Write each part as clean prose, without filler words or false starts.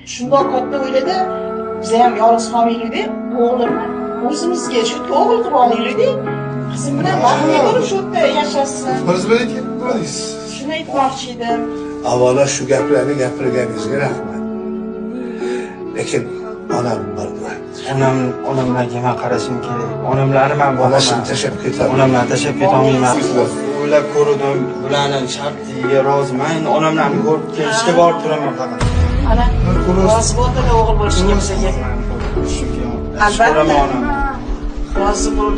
Shundoq katta oilada biz ham yolg'iz qolmaylik, o'g'limni o'zimizga shu o'g'il qilib olaylik. Qizim bilan baxtli bo'lib shu yerda yashasın. Qiz bilan kim bo'laysiz? Shuni aytmoqchi edim. Avvalo shu gaplarni gapirganingizga rahmat. Lekin onam bor. Onamlarga men qarashim kerak. Onamlari men Onasini tashlab ketaman. Onamlarni tashlab keta olmayman. O'ylab ko'rdim, bularning shartiga roziman. Onamlarni ko'rib kelishga borib turaman faqat. Ana, rozi bo'ldi-da o'g'il bo'lishga bizga. Albatta. Rozi bo'l.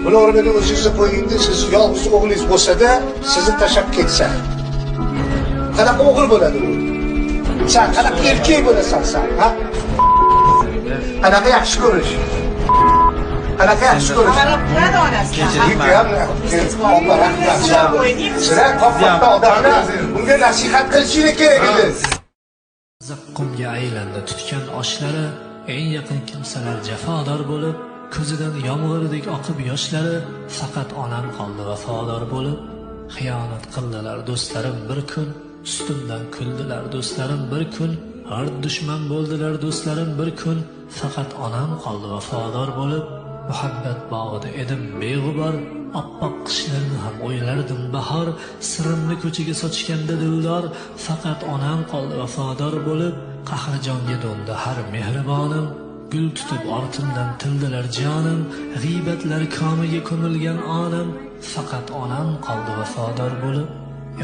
Buni o'rniga o'zingizni qo'yingda, siz yolg'iz o'g'lingiz bo'lsa-da, sizni tashlab ketsa. Qanaqa o'g'il bo'ladi u? Sen qanaqa erkak bo'lasan sen, ha? Qanaqa yaxshi ko'rish? Qanaqa yaxshi ko'rish? Qarab turadi onasi. Sizlar qo'rqoqda odamlar bunga nasihat qilishingiz kerak edi. Zaqqumga aylandi tutgan oshlari, eng yaqin kimsalar jafodor bo'lib, ko'zidan yomg'irdek oqib yoshlari, faqat onam qoldi vafodor bo'lib. Xiyonat qildilar do'stlarim bir kun, ustimdan kuldilar do'stlarim bir kun, har dushman bo'ldilar do'stlarim bir kun, faqat onam qoldi vafodor bo'lib. Muhabbat bog'ida edim beg'ubor, oppoq qishlarni ham o'ylardim bahor, sirimni ko'chaga sochganda ular, faqat onam qoldi vafodor bo'lib. Qahrajonga do'ndi har mehribonim, gul tutib ortimdan tildilar jonim, g'iybatlar komiga ko'milgan onam, faqat onam qoldi vafodor bo'lib.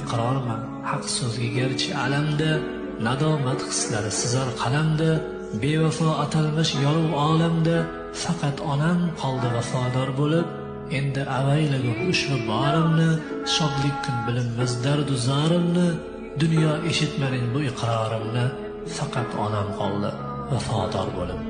Iqrorman haq so'zga garchi alamda, nadomat hislari sizar qalamda, bevafo atalmish yorug' olamda, faqat onam qoldi vafodor bo'lib. Endi avaylagum ushbu borimni, shodlik kun bilinmas dardu zorimni, dunyo eshitmaning bu iqrorimni, faqat onam qoldi vafodor bo'lib.